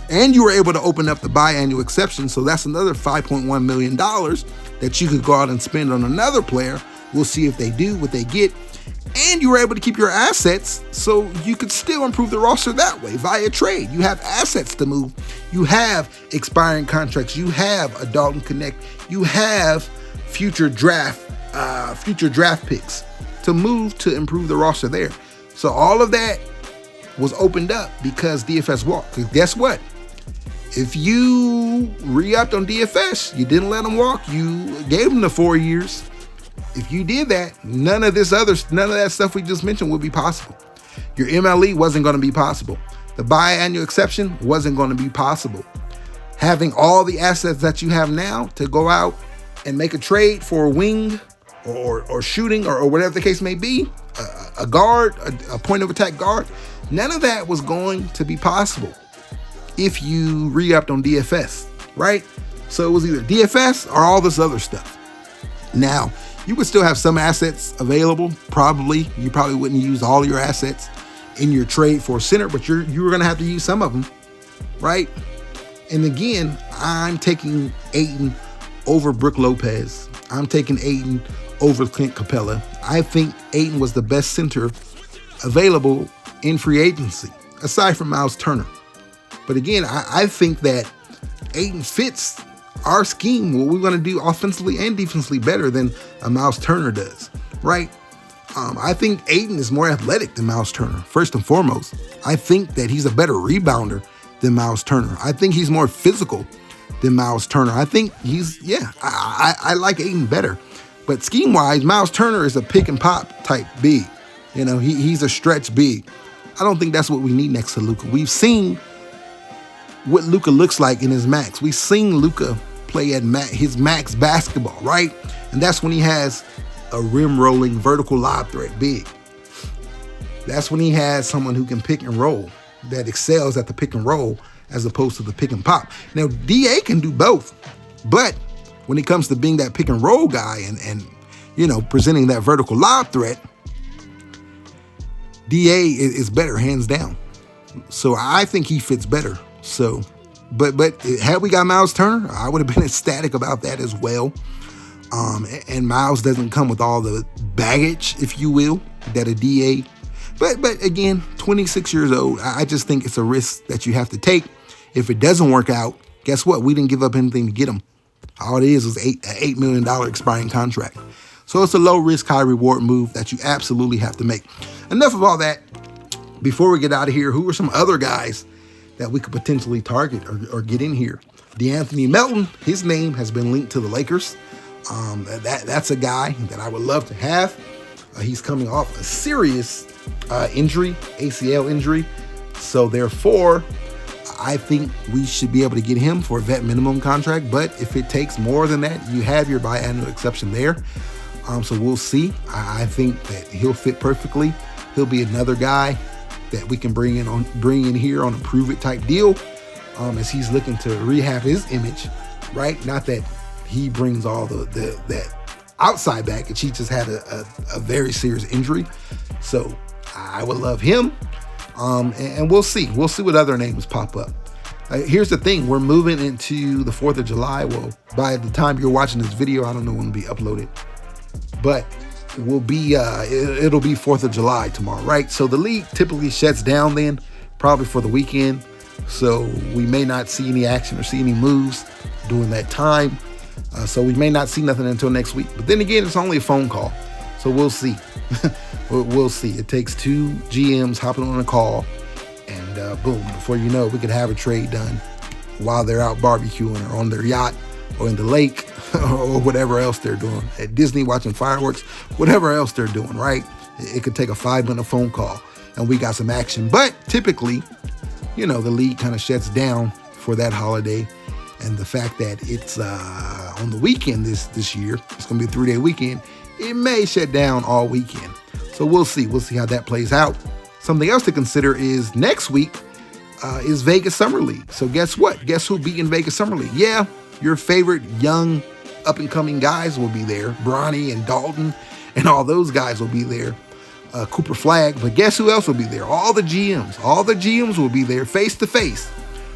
And you were able to open up the biannual exception, so that's another $5.1 million that you could go out and spend on another player. We'll see if they do what they get. And you were able to keep your assets so you could still improve the roster that way via trade. You have assets to move. You have expiring contracts. You have a Dalton Connect. You have future draft picks to move to improve the roster there. So all of that was opened up because DFS walked. Because guess what? If you re-upped on DFS, you didn't let him walk, you gave him the 4 years. If you did that, none of that stuff we just mentioned would be possible. Your MLE wasn't going to be possible. The biannual exception wasn't going to be possible. Having all the assets that you have now to go out and make a trade for a wing or shooting or whatever the case may be, a guard, a point of attack guard. None of that was going to be possible if you re-upped on DFS, right? So it was either DFS or all this other stuff. Now, you would still have some assets available. Probably, you probably wouldn't use all your assets in your trade for a center, but you were going to have to use some of them, right? And again, I'm taking Ayton over Brook Lopez. I'm taking Ayton over Clint Capella. I think Ayton was the best center available in free agency, aside from Miles Turner. But again, I think that Ayton fits our scheme, what we're going to do offensively and defensively better than a Miles Turner does, right? I think Ayton is more athletic than Miles Turner, first and foremost. I think that he's a better rebounder than Miles Turner. I think he's more physical than Miles Turner. I think I like Ayton better. But scheme-wise, Miles Turner is a pick and pop type big. You know, he's a stretch big. I don't think that's what we need next to Luka. We've seen what Luka looks like in his max. We've seen Luka play at his max basketball, right? And that's when he has a rim-rolling vertical lob threat big. That's when he has someone who can pick and roll, that excels at the pick and roll as opposed to the pick and pop. Now, DA can do both, but when it comes to being that pick and roll guy and you know, presenting that vertical lob threat, DA is better, hands down. So I think he fits better. So, but had we got Miles Turner, I would have been ecstatic about that as well. And Miles doesn't come with all the baggage, if you will, that a DA. But again, 26 years old, I just think it's a risk that you have to take. If it doesn't work out, guess what? We didn't give up anything to get him. All it is an $8 million expiring contract. So it's a low risk, high reward move that you absolutely have to make. Enough of all that. Before we get out of here, who are some other guys that we could potentially target or get in here? DeAnthony Melton, his name has been linked to the Lakers. That's a guy that I would love to have. He's coming off a serious injury, ACL injury. So therefore, I think we should be able to get him for a vet minimum contract. But if it takes more than that, you have your biannual exception there. So we'll see. I think that he'll fit perfectly. He'll be another guy that we can bring in here on a prove it type deal, as he's looking to rehab his image, right? Not that he brings all that outside baggage. He just had a very serious injury. So I would love him. And we'll see. We'll see what other names pop up. Here's the thing. We're moving into the 4th of July. Well, by the time you're watching this video, I don't know when it'll be uploaded, but it'll be 4th of July tomorrow, right? So the league typically shuts down then, probably for the weekend. So we may not see any action or see any moves during that time. So we may not see nothing until next week. But then again, it's only a phone call. So we'll see. We'll see. It takes 2 GMs hopping on a call, and boom, before you know it, we could have a trade done while they're out barbecuing or on their yacht or in the lake or whatever else they're doing, at Disney watching fireworks, whatever else they're doing, right? It could take a 5-minute phone call and we got some action. But typically, you know, the league kind of shuts down for that holiday. And the fact that it's on the weekend this year, it's going to be a 3-day weekend, it may shut down all weekend. So we'll see. We'll see how that plays out. Something else to consider is next week is Vegas Summer League. So guess what? Guess who'll be in Vegas Summer League? Yeah, your favorite young up-and-coming guys will be there. Bronny and Dalton and all those guys will be there. Cooper Flagg. But guess who else will be there? All the GMs. All the GMs will be there face-to-face,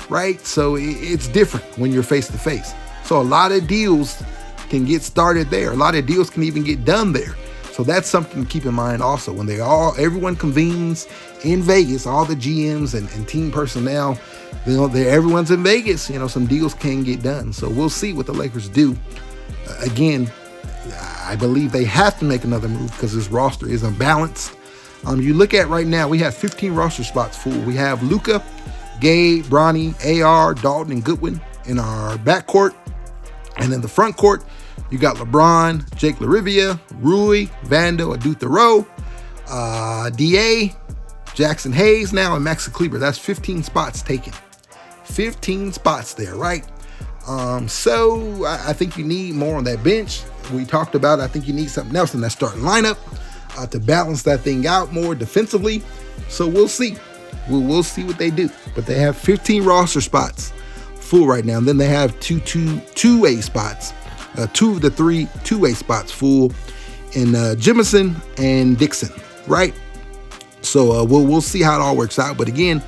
right? So it's different when you're face-to-face. So a lot of deals can get started there. A lot of deals can even get done there. So that's something to keep in mind also. When everyone convenes in Vegas, all the GMs and team personnel, you know, everyone's in Vegas, you know, some deals can get done. So we'll see what the Lakers do. Again, I believe they have to make another move because this roster is unbalanced. You look at right now, we have 15 roster spots full. We have Luka, Gabe, Bronny, AR, Dalton, and Goodwin in our backcourt. And in the front court, you got LeBron, Jake LaRavia, Rui, Vando, Adu Thoreau, DA, Jackson Hayes now, and Maxi Kleber. That's 15 spots taken. 15 spots there, right? So I think you need more on that bench. We talked about, I think you need something else in that starting lineup to balance that thing out more defensively. So we'll see. We'll see what they do. But they have 15 roster spots full right now. And then they have two-way spots. Two of the three two-way spots full in Jemison and Dixon, right? So we'll see how it all works out. But again,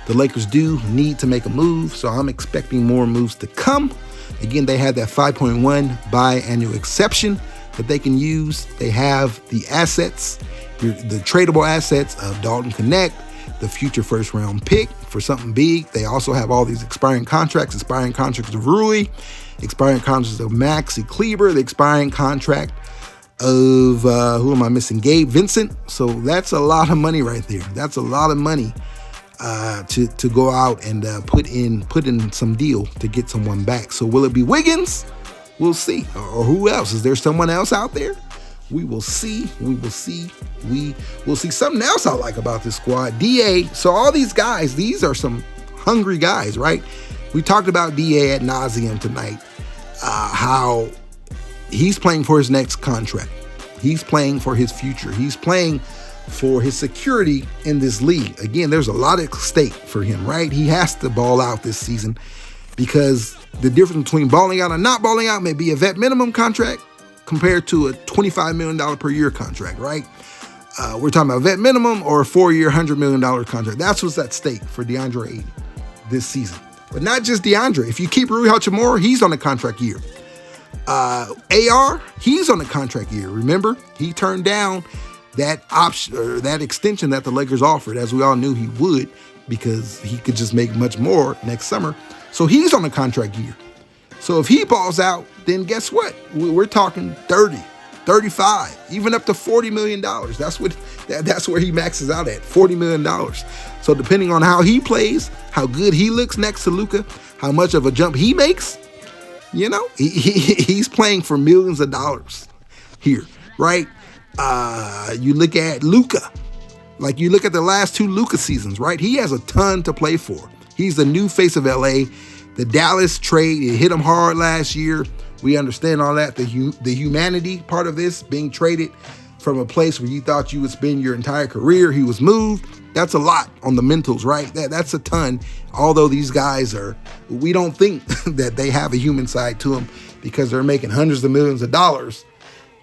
the Lakers do need to make a move, so I'm expecting more moves to come. Again, they have that 5.1 biannual exception that they can use. They have the assets, the tradable assets of Dalton Connect, the future first-round pick for something big. They also have all these expiring contracts of Rui, expiring contracts of Maxi Kleber, the expiring contract of, who am I missing? Gabe Vincent. So that's a lot of money right there. That's a lot of money to go out and put in some deal to get someone back. So will it be Wiggins? We'll see. Or who else? Is there someone else out there? We will see. We will see. We will see. Something else I like about this squad. DA. So all these guys, these are some hungry guys, right? We talked about DA ad nauseum tonight. How he's playing for his next contract. He's playing for his future. He's playing for his security in this league. Again, there's a lot at stake for him, right? He has to ball out this season because the difference between balling out and not balling out may be a vet minimum contract compared to a $25 million per year contract, right? We're talking about vet minimum or a 4-year, $100 million contract. That's what's at stake for Deandre Ayton this season. But not just Deandre. If you keep Rui Hachimura, he's on a contract year. AR, he's on a contract year. Remember, he turned down that option or that extension that the Lakers offered, as we all knew he would, because he could just make much more next summer. So he's on a contract year. So if he balls out, then guess what? We're talking 30, 35, even up to $40 million. That's where he maxes out at, $40 million. So depending on how he plays, how good he looks next to Luka, how much of a jump he makes, you know, he's playing for millions of dollars here, right? You look at Luka, like you look at the last two Luka seasons, right? He has a ton to play for. He's the new face of LA. The Dallas trade, it hit him hard last year. We understand all that. The humanity part of this, being traded from a place where you thought you would spend your entire career. He was moved. That's a lot on the mentals, right? That's a ton. Although these guys we don't think that they have a human side to them because they're making hundreds of millions of dollars,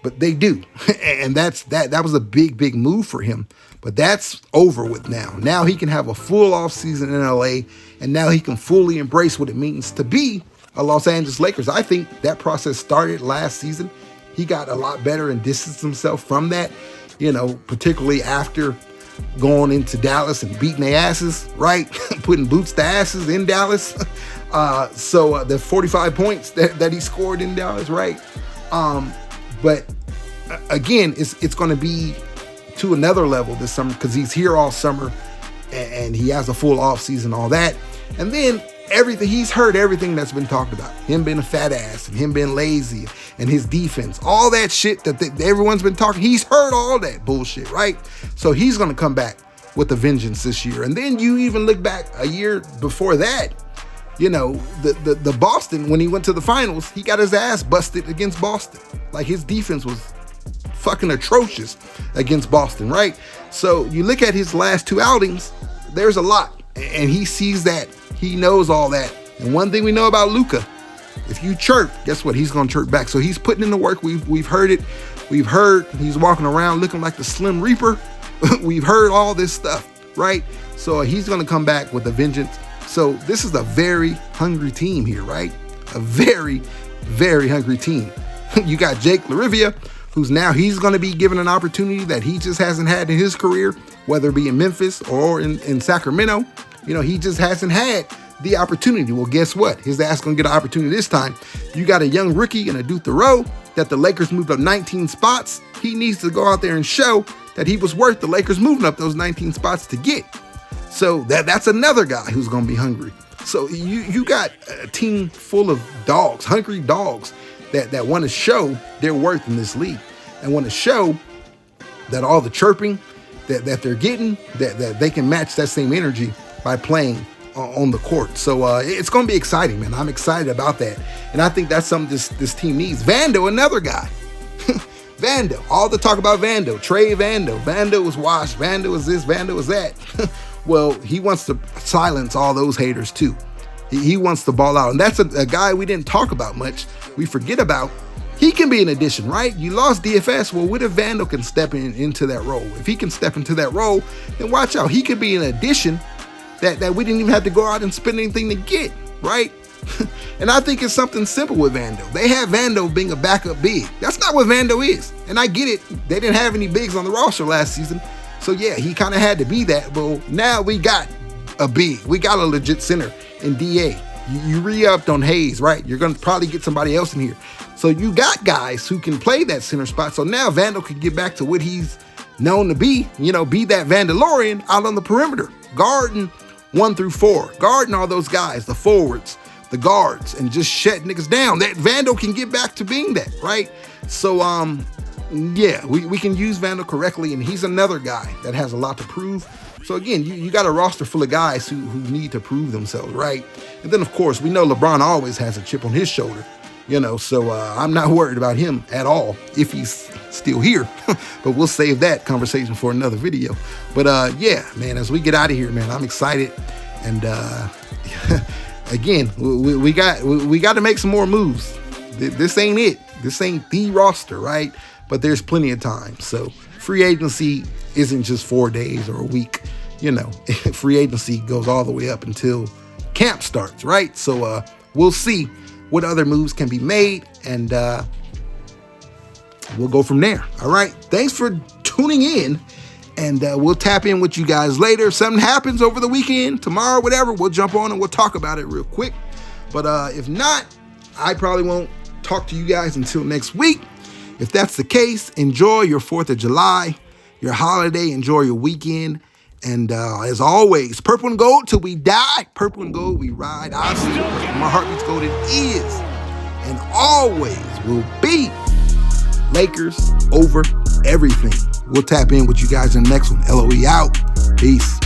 but they do. And that was a big move for him. But that's over with now. Now he can have a full off season in LA, and now he can fully embrace what it means to be a Los Angeles Lakers. I think that process started last season. He got a lot better and distanced himself from that, you know, particularly after going into Dallas and beating their asses, right? Putting boots to asses in Dallas. So the 45 points that he scored in Dallas, right? But again, it's going to be to another level this summer because he's here all summer and he has a full off season, all that. And then he's heard everything that's been talked about. Him being a fat ass and him being lazy and his defense, all that shit that everyone's been talking. He's heard all that bullshit, right? So he's going to come back with a vengeance this year. And then you even look back a year before that, you know, the Boston, when he went to the finals, he got his ass busted against Boston. Like his defense was fucking atrocious against Boston, right? So you look at his last two outings, there's a lot. And he sees that. He knows all that. And one thing we know about Luka, if you chirp, guess what? He's going to chirp back. So he's putting in the work. We've heard it. We've heard he's walking around looking like the Slim Reaper. We've heard all this stuff, right? So he's going to come back with a vengeance. So this is a very hungry team here, right? A very, very hungry team. You got Jake LaRavia, he's going to be given an opportunity that he just hasn't had in his career, whether it be in Memphis or in Sacramento. You know, he just hasn't had the opportunity. Well, guess what? His ass going to get an opportunity this time. You got a young rookie and a Adou Thoreau that the Lakers moved up 19 spots. He needs to go out there and show that he was worth the Lakers moving up those 19 spots to get. So that's another guy who's going to be hungry. So you got a team full of dogs, hungry dogs that want to show their worth in this league and want to show that all the chirping that they're getting, that they can match that same energy by playing on the court. So it's going to be exciting, man. I'm excited about that. And I think that's something this team needs. Vando, another guy. Vando, all the talk about Vando, Trey Vando. Vando was washed. Vando is this, Vando is that. Well, he wants to silence all those haters too. He wants to ball out. And that's a guy we didn't talk about much. We forget about. He can be an addition, right? You lost DFS. Well, what if Vando can step into that role? If he can step into that role, then watch out. He could be an addition that we didn't even have to go out and spend anything to get, right? And I think it's something simple with Vando. They have Vando being a backup big. That's not what Vando is. And I get it. They didn't have any bigs on the roster last season. So yeah, he kind of had to be that. Well, now we got a big. We got a legit center in DA. You re-upped on Hayes, right? You're going to probably get somebody else in here. So you got guys who can play that center spot. So now Vando can get back to what he's known to be, be that Vandalorian out on the perimeter, guarding 1 through 4, guarding all those guys, the forwards, the guards, and just shut niggas down. That Vando can get back to being that, right? So, yeah, we can use Vando correctly, and he's another guy that has a lot to prove. So again, you got a roster full of guys who need to prove themselves, right? And then, of course, we know LeBron always has a chip on his shoulder, so I'm not worried about him at all if he's still here. But we'll save that conversation for another video. But yeah, man, as we get out of here, man, I'm excited. And again, we got to make some more moves. This ain't it. This ain't the roster, right? But there's plenty of time. So free agency isn't just 4 days or a week. Free agency goes all the way up until camp starts, right? So we'll see what other moves can be made, and we'll go from there. All right. Thanks for tuning in, and we'll tap in with you guys later. If something happens over the weekend, tomorrow, whatever, we'll jump on and we'll talk about it real quick. But if not, I probably won't talk to you guys until next week. If that's the case, enjoy your 4th of July, your holiday, enjoy your weekend. And as always, purple and gold till we die. Purple and gold, we ride. I see my heart beats gold. It is and always will be Lakers over everything. We'll tap in with you guys in the next one. LOE out. Peace.